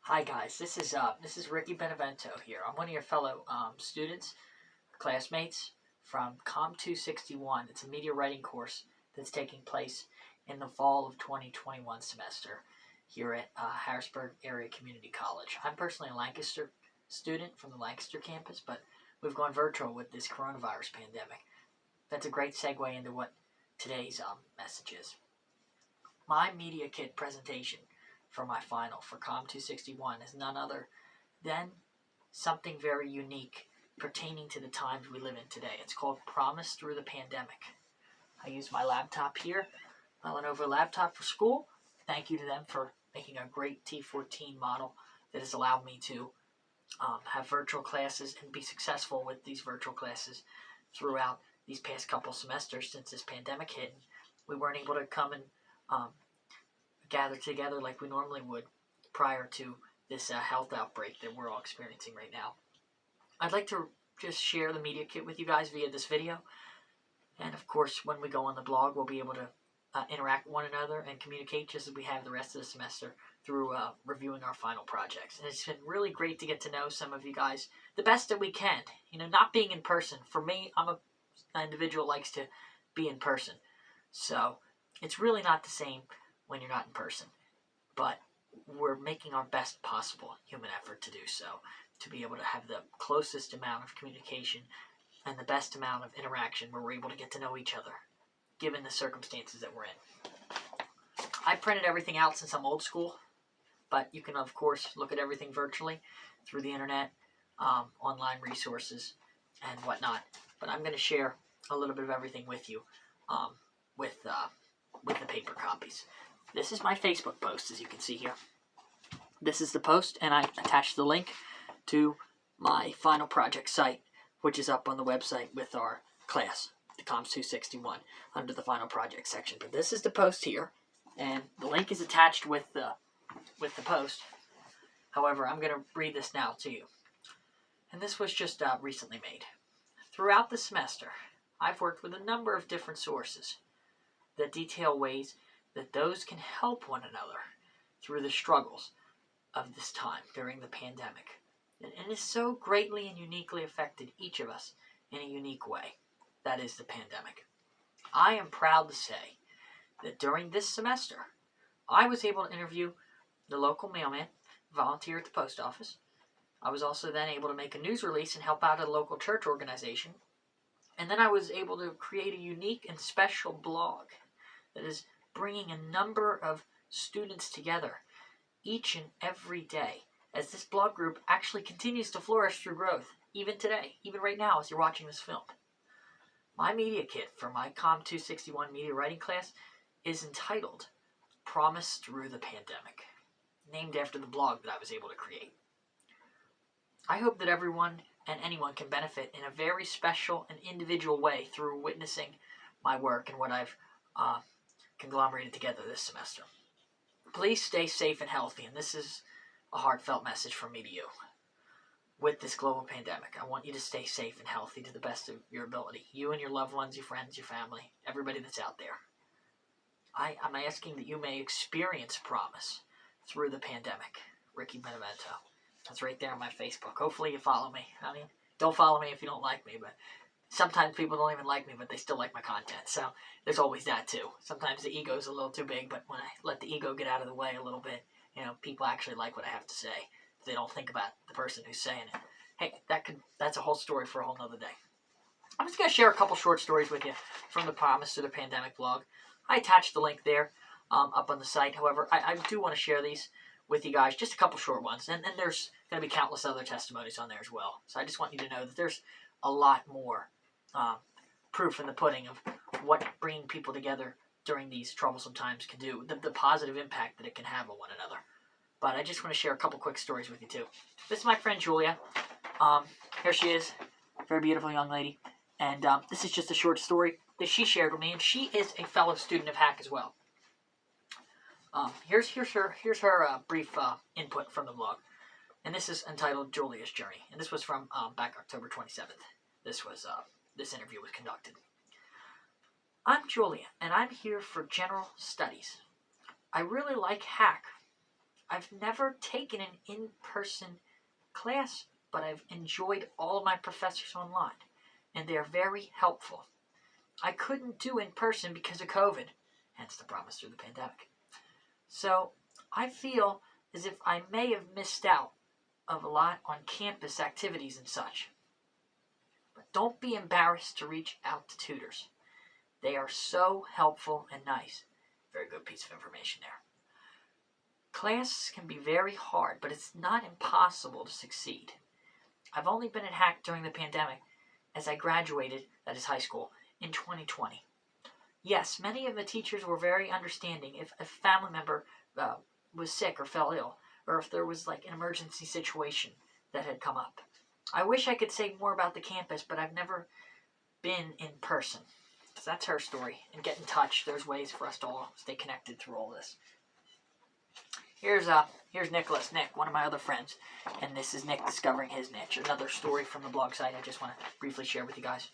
Hi guys, this is Ricky Benevento here. I'm one of your fellow students, classmates from Com 261. It's a media writing course that's taking place in the fall of 2021 semester here at Harrisburg Area Community College. I'm personally a Lancaster student from the Lancaster campus, but we've gone virtual with this coronavirus pandemic. That's a great segue into what today's message is. My media kit presentation for my final for Com 261 is none other than something very unique pertaining to the times we live in today. It's called Promise Through the Pandemic. I use my laptop here, my Lenovo laptop for school. Thank you to them for making a great T14 model that has allowed me to have virtual classes and be successful with these virtual classes throughout these past couple semesters since this pandemic hit. We weren't able to come and gather together like we normally would prior to this health outbreak that we're all experiencing right now. I'd like to just share the media kit with you guys via this video. And of course, when we go on the blog, we'll be able to interact with one another and communicate just as we have the rest of the semester through reviewing our final projects. And it's been really great to get to know some of you guys the best that we can. You know, not being in person. For me, I'm an individual who likes to be in person. So it's really not the same when you're not in person. But we're making our best possible human effort to do so, to be able to have the closest amount of communication and the best amount of interaction where we're able to get to know each other, given the circumstances that we're in. I printed everything out since I'm old school, but you can, of course, look at everything virtually through the internet, online resources, and whatnot. But I'm going to share a little bit of everything with you with the paper copies. This is my Facebook post, as you can see here. This is the post, and I attached the link to my final project site, which is up on the website with our class, the COMS 261, under the final project section. But this is the post here, and the link is attached with the post. However, I'm going to read this now to you. And this was just recently made. Throughout the semester, I've worked with a number of different sources that detail ways that those can help one another through the struggles of this time during the pandemic. And it has so greatly and uniquely affected each of us in a unique way. That is the pandemic. I am proud to say that during this semester, I was able to interview the local mailman, volunteer at the post office. I was also then able to make a news release and help out at a local church organization. And then I was able to create a unique and special blog that is bringing a number of students together each and every day as this blog group actually continues to flourish through growth, even today, even right now as you're watching this film. My media kit for my Com 261 media writing class is entitled Promise Through the Pandemic, named after the blog that I was able to create. I hope that everyone and anyone can benefit in a very special and individual way through witnessing my work and what I've conglomerated together this semester. Please stay safe and healthy, and this is a heartfelt message from me to you. With this global pandemic, I want you to stay safe and healthy to the best of your ability. You and your loved ones, your friends, your family, everybody that's out there. I'm asking that you may experience promise through the pandemic. Ricky Benevento. That's right there on my Facebook. Hopefully you follow me. I mean, don't follow me if you don't like me, but sometimes people don't even like me, but they still like my content. So there's always that too. Sometimes the ego's a little too big, but when I let the ego get out of the way a little bit, you know, people actually like what I have to say. They don't think about the person who's saying it. Hey, that's a whole story for a whole nother day. I'm just going to share a couple short stories with you from the Promise Through the Pandemic blog. I attached the link there up on the site. However, I do want to share these with you guys, just a couple short ones. And there's going to be countless other testimonies on there as well. So I just want you to know that there's a lot more proof in the pudding of what bringing people together during these troublesome times can do, the positive impact that it can have on one another. But I just want to share a couple quick stories with you too. This is my friend Julia. Here she is, very beautiful young lady. And this is just a short story that she shared with me, and she is a fellow student of HACC as well. Here's her brief input from the blog. And this is entitled Julia's Journey. And this was from back October 27th. This interview was conducted. I'm Julia, and I'm here for general studies. I really like HACC. I've never taken an in-person class, but I've enjoyed all of my professors online, and they are very helpful. I couldn't do in person because of COVID, hence the promise through the pandemic. So I feel as if I may have missed out of a lot on campus activities and such. But don't be embarrassed to reach out to tutors. They are so helpful and nice. Very good piece of information there. Class can be very hard, but it's not impossible to succeed. I've only been at Hack during the pandemic as I graduated, that is high school, in 2020. Yes, many of the teachers were very understanding if a family member was sick or fell ill, or if there was like an emergency situation that had come up. I wish I could say more about the campus, but I've never been in person. So that's her story. And get in touch. There's ways for us to all stay connected through all this. Here's Nicholas, Nick, one of my other friends, and this is Nick discovering his niche. Another story from the blog site I just want to briefly share with you guys.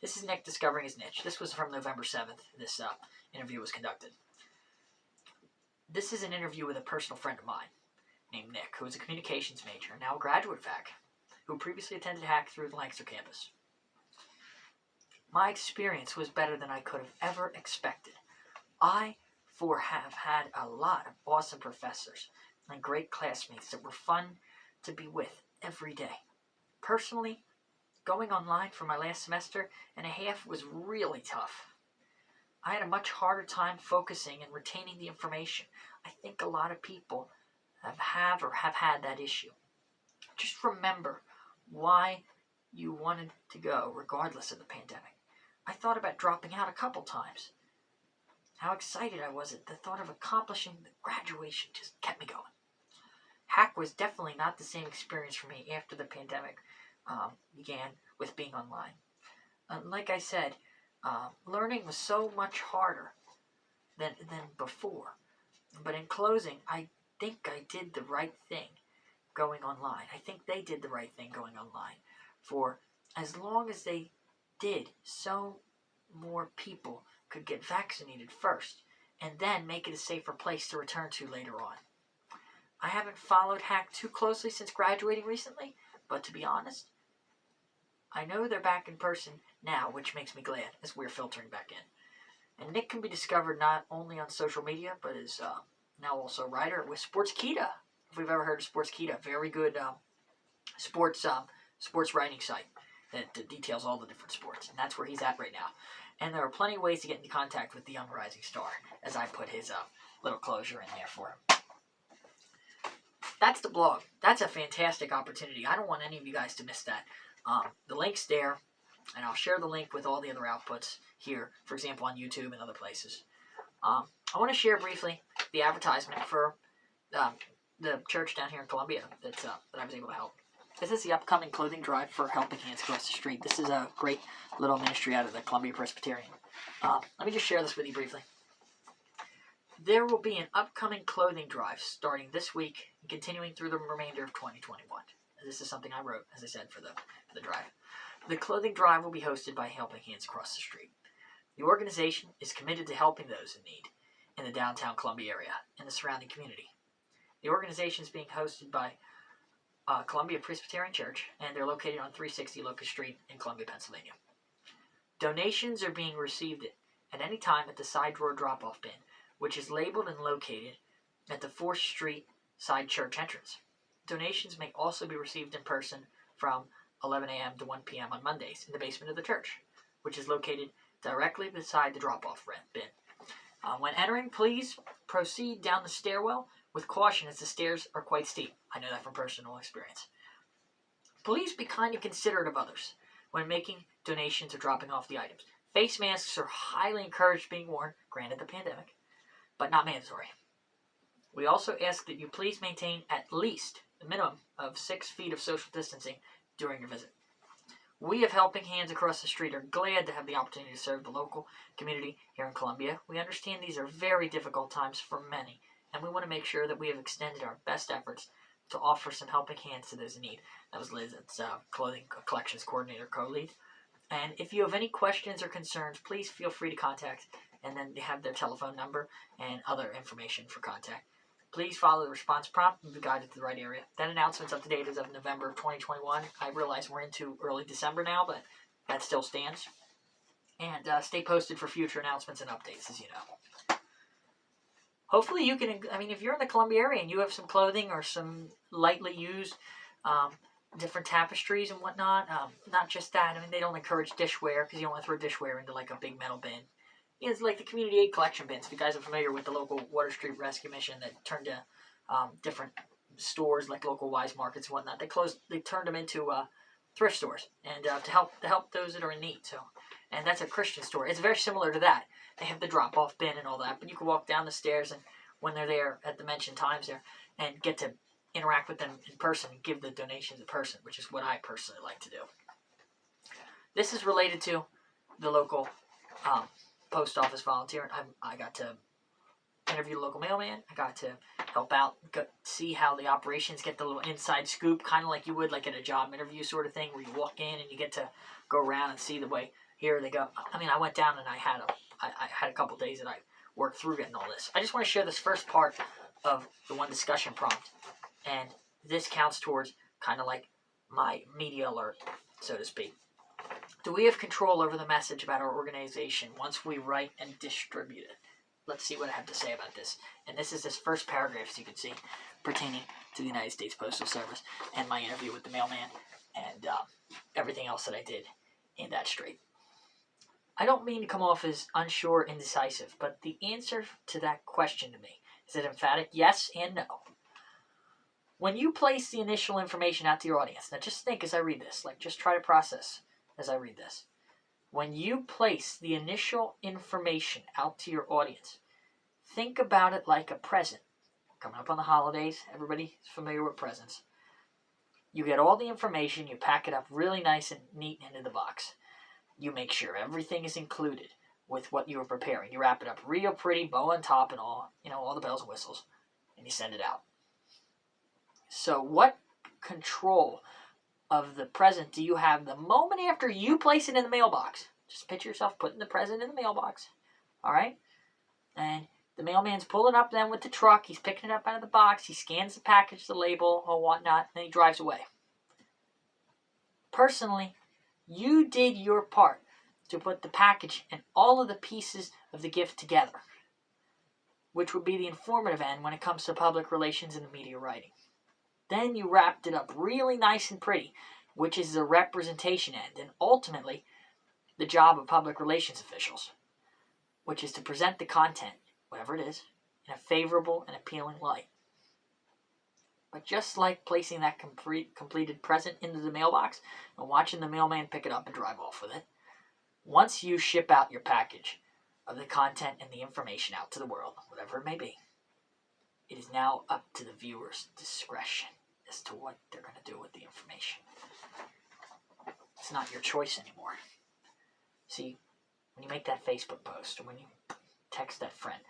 This is Nick discovering his niche. This was from November 7th. This interview was conducted. This is an interview with a personal friend of mine named Nick, who is a communications major and now a graduate of HAC, who previously attended HAC through the Lancaster campus. My experience was better than I could have ever expected. I have had a lot of awesome professors and great classmates that were fun to be with every day. Personally, going online for my last semester and a half was really tough. I had a much harder time focusing and retaining the information. I think a lot of people have had that issue. Just remember why you wanted to go regardless of the pandemic. I thought about dropping out a couple times. How excited I was at the thought of accomplishing the graduation just kept me going. HAC was definitely not the same experience for me after the pandemic began with being online. Like I said, learning was so much harder than before. But in closing, I think I did the right thing going online. I think they did the right thing going online. For as long as they did, so more people could get vaccinated first, and then make it a safer place to return to later on. I haven't followed HAC too closely since graduating recently, but to be honest, I know they're back in person now, which makes me glad as we're filtering back in. And Nick can be discovered not only on social media, but is now also a writer with Sportskeeda. If we've ever heard of Sportskeeda, very good sports writing site that details all the different sports, and that's where he's at right now. And there are plenty of ways to get into contact with the young rising star, as I put his little closure in there for him. That's the blog. That's a fantastic opportunity. I don't want any of you guys to miss that. The link's there, and I'll share the link with all the other outputs here, for example, on YouTube and other places. I want to share briefly the advertisement for the church down here in Columbia that I was able to help. This is the upcoming clothing drive for Helping Hands across the street. This is a great little ministry out of the Columbia Presbyterian. Let me just share this with you briefly. There will be an upcoming clothing drive starting this week and continuing through the remainder of 2021. This is something I wrote, as I said, for the drive. The clothing drive will be hosted by Helping Hands across the street. The organization is committed to helping those in need in the downtown Columbia area and the surrounding community. The organization is being hosted by Columbia Presbyterian Church, and they're located on 360 Locust Street in Columbia, Pennsylvania. Donations are being received at any time at the side drawer drop-off bin, which is labeled and located at the 4th Street side church entrance. Donations may also be received in person from 11 a.m. to 1 p.m. on Mondays in the basement of the church, which is located directly beside the drop-off bin. When entering, please proceed down the stairwell with caution as the stairs are quite steep. I know that from personal experience. Please be kind and considerate of others when making donations or dropping off the items. Face masks are highly encouraged being worn, granted the pandemic, but not mandatory. We also ask that you please maintain at least a minimum of 6 feet of social distancing during your visit. We of Helping Hands across the street are glad to have the opportunity to serve the local community here in Columbia. We understand these are very difficult times for many, and we want to make sure that we have extended our best efforts to offer some helping hands to those in need. That was Liz, it's Clothing Collections Coordinator, co-lead. And if you have any questions or concerns, please feel free to contact, and then they have their telephone number and other information for contact. Please follow the response prompt and be guided to the right area. That announcement's up to date as of November of 2021. I realize we're into early December now, but that still stands. And stay posted for future announcements and updates, as you know. Hopefully you can, if you're in the Columbia area and you have some clothing or some lightly used different tapestries and whatnot, not just that. They don't encourage dishware because you don't want to throw dishware into like a big metal bin. It's like the community aid collection bins. If you guys are familiar with the local Water Street Rescue Mission that turned to different stores like local Wise Markets and whatnot, they turned them into thrift stores and to help those that are in need. So, and that's a Christian store. It's very similar to that. They have the drop-off bin and all that, but you can walk down the stairs and when they're there at the mentioned times there and get to interact with them in person and give the donations in person, which is what I personally like to do. This is related to the local post office volunteer. I got to interview the local mailman. I got to help out, see how the operations get the little inside scoop, kind of like you would like at a job interview sort of thing, where you walk in and you get to go around and see the way here they go. I went down and I had a couple days that I worked through getting all this. I just want to share this first part of the one discussion prompt, and this counts towards kind of like my media alert, so to speak. Do we have control over the message about our organization once we write and distribute it? Let's see what I have to say about this. And this is this first paragraph, as you can see, pertaining to the United States Postal Service and my interview with the mailman and everything else that I did in that strait. I don't mean to come off as unsure, indecisive, but the answer to that question to me is an emphatic yes and no. When you place the initial information out to your audience, now just think as I read this, just try to process as I read this. When you place the initial information out to your audience, think about it like a present. Coming up on the holidays, everybody's familiar with presents. You get all the information, you pack it up really nice and neat into the box. You make sure everything is included with what you are preparing. You wrap it up real pretty, bow on top and all, all the bells and whistles, and you send it out. So what control of the present do you have the moment after you place it in the mailbox? Just picture yourself putting the present in the mailbox, all right? And the mailman's pulling up then with the truck. He's picking it up out of the box. He scans the package, the label, or whatnot, and then he drives away. Personally, you did your part to put the package and all of the pieces of the gift together, which would be the informative end when it comes to public relations and the media writing. Then you wrapped it up really nice and pretty, which is the representation end, and ultimately the job of public relations officials, which is to present the content, whatever it is, in a favorable and appealing light. But just like placing that completed present into the mailbox and watching the mailman pick it up and drive off with it, once you ship out your package of the content and the information out to the world, whatever it may be, it is now up to the viewer's discretion as to what they're going to do with the information. It's not your choice anymore. See, when you make that Facebook post or when you text that friend,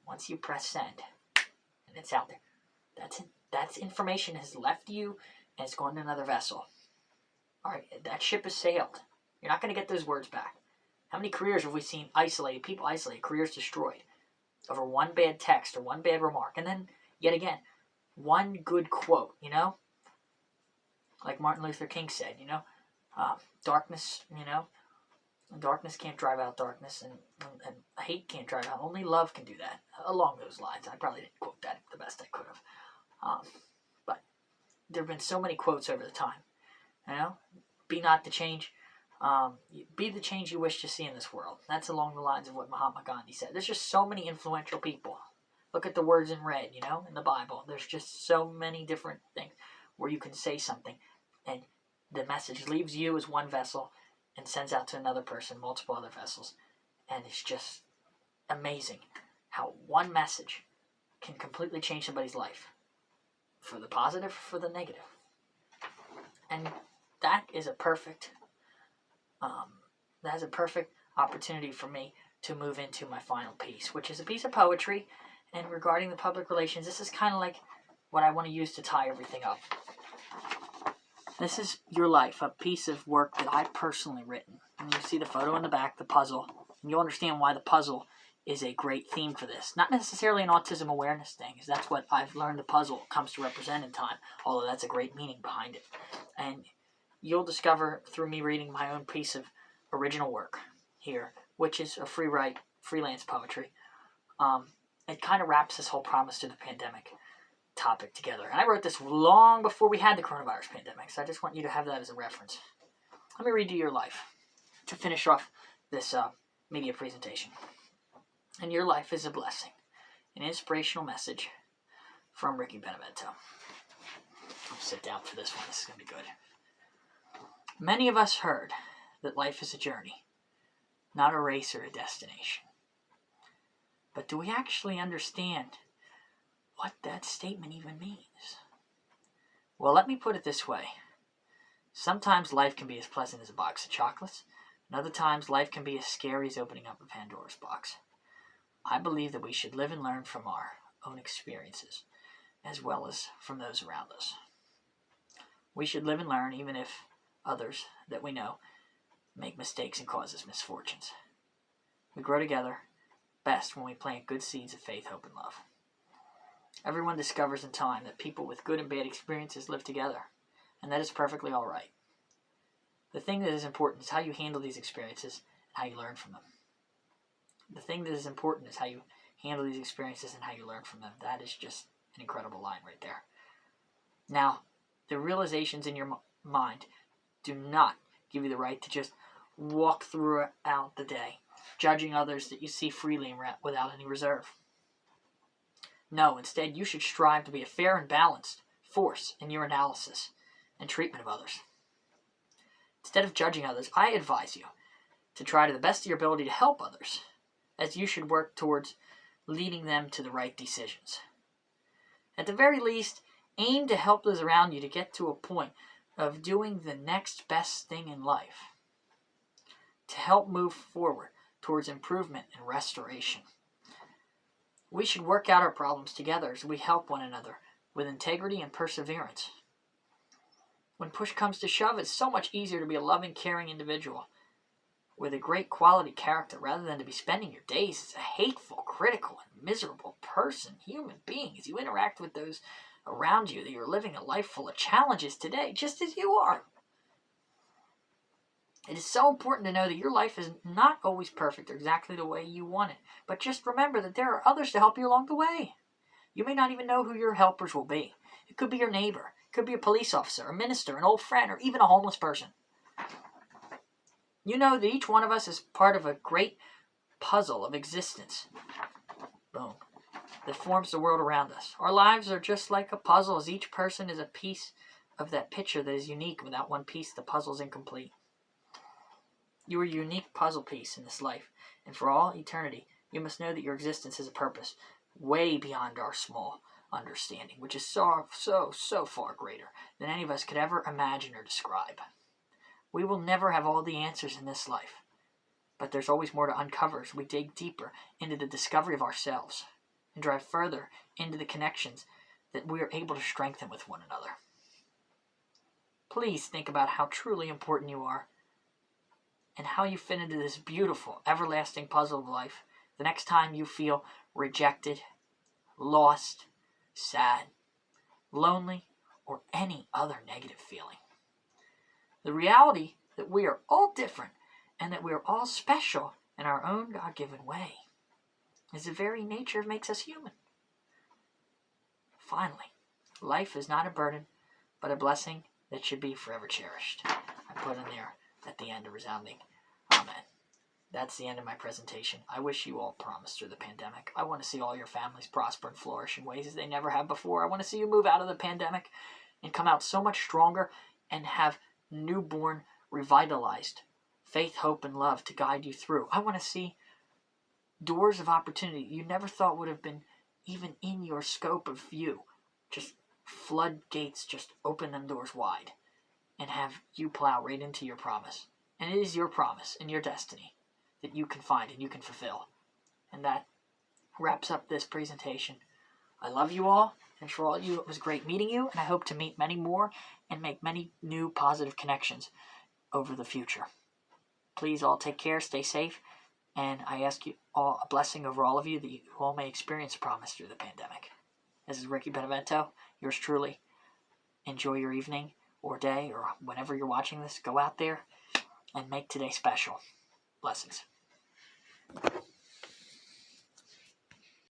once you press send and it's out there, that's information has left you and it's going to another vessel. All right, that ship has sailed. You're not going to get those words back. How many careers have we seen people isolated, careers destroyed over one bad text or one bad remark, and then yet again, one good quote, like Martin Luther King said, darkness, darkness can't drive out darkness, and hate can't drive out. Only love can do that. Along those lines, I probably didn't quote that the best I could have, but there have been so many quotes over the time. Be not the change. Be the change you wish to see in this world. That's along the lines of what Mahatma Gandhi said. There's just so many influential people. Look at the words in red, in the Bible. There's just so many different things where you can say something and the message leaves you as one vessel and sends out to another person, multiple other vessels. And it's just amazing how one message can completely change somebody's life. For the positive, for the negative. And that is a perfect opportunity for me to move into my final piece, which is a piece of poetry. And regarding the public relations, this is kind of like what I want to use to tie everything up. This is Your Life, a piece of work that I've personally written. And you see the photo in the back, the puzzle. And you'll understand why the puzzle is a great theme for this. Not necessarily an autism awareness thing, because that's what I've learned the puzzle comes to represent in time, although that's a great meaning behind it. And you'll discover through me reading my own piece of original work here, which is a freelance poetry. It kind of wraps this whole promise to the pandemic topic together. And I wrote this long before we had the coronavirus pandemic, so I just want you to have that as a reference. Let me read you your life to finish off this media presentation. And your life is a blessing, an inspirational message from Ricky Benevento. I'll sit down for this one. This is going to be good. Many of us heard that life is a journey, not a race or a destination. But do we actually understand what that statement even means? Well, let me put it this way. Sometimes life can be as pleasant as a box of chocolates, and other times life can be as scary as opening up a Pandora's box. I believe that we should live and learn from our own experiences, as well as from those around us. We should live and learn even if others that we know make mistakes and cause us misfortunes. We grow together best when we plant good seeds of faith, hope, and love. Everyone discovers in time that people with good and bad experiences live together, and that is perfectly all right. The thing that is important is how you handle these experiences and how you learn from them. The thing that is important is how you handle these experiences and how you learn from them. That is just an incredible line right there. Now, the realizations in your mind do not give you the right to just walk throughout the day, judging others that you see freely and without any reserve. No, instead, you should strive to be a fair and balanced force in your analysis and treatment of others. Instead of judging others, I advise you to try to the best of your ability to help others, as you should work towards leading them to the right decisions. At the very least, aim to help those around you to get to a point of doing the next best thing in life, to help move forward towards improvement and restoration. We should work out our problems together as we help one another with integrity and perseverance. When push comes to shove, it's so much easier to be a loving, caring individual with a great quality character rather than to be spending your days as a hateful, critical, and miserable human being, as you interact with those around you, that you're living a life full of challenges today, just as you are. It is so important to know that your life is not always perfect or exactly the way you want it, but just remember that there are others to help you along the way. You may not even know who your helpers will be. It could be your neighbor, it could be a police officer, a minister, an old friend, or even a homeless person. You know that each one of us is part of a great puzzle of existence. Boom. That forms the world around us. Our lives are just like a puzzle, as each person is a piece of that picture that is unique. Without one piece, the puzzle is incomplete. You are a unique puzzle piece in this life, and for all eternity, you must know that your existence has a purpose way beyond our small understanding, which is so far greater than any of us could ever imagine or describe. We will never have all the answers in this life, but there's always more to uncover as we dig deeper into the discovery of ourselves and drive further into the connections that we are able to strengthen with one another. Please think about how truly important you are and how you fit into this beautiful, everlasting puzzle of life the next time you feel rejected, lost, sad, lonely, or any other negative feeling. The reality that we are all different and that we are all special in our own God-given way is the very nature that makes us human. Finally, life is not a burden, but a blessing that should be forever cherished. I put in there at the end a resounding amen. That's the end of my presentation. I wish you all promise through the pandemic. I want to see all your families prosper and flourish in ways they never have before. I want to see you move out of the pandemic and come out so much stronger and have newborn, revitalized faith, hope, and love to guide you through. I want to see doors of opportunity you never thought would have been even in your scope of view. Just floodgates, just open them doors wide and have you plow right into your promise. And it is your promise and your destiny that you can find and you can fulfill. And that wraps up this presentation. I love you all, and for all of you, it was great meeting you, and I hope to meet many more and make many new positive connections over the future. Please all take care, stay safe, And I ask you all a blessing over all of you that you all may experience promise through the pandemic. This is Ricky Benevento, yours truly. Enjoy your evening or day or whenever you're watching this. Go out there and make today special. Blessings.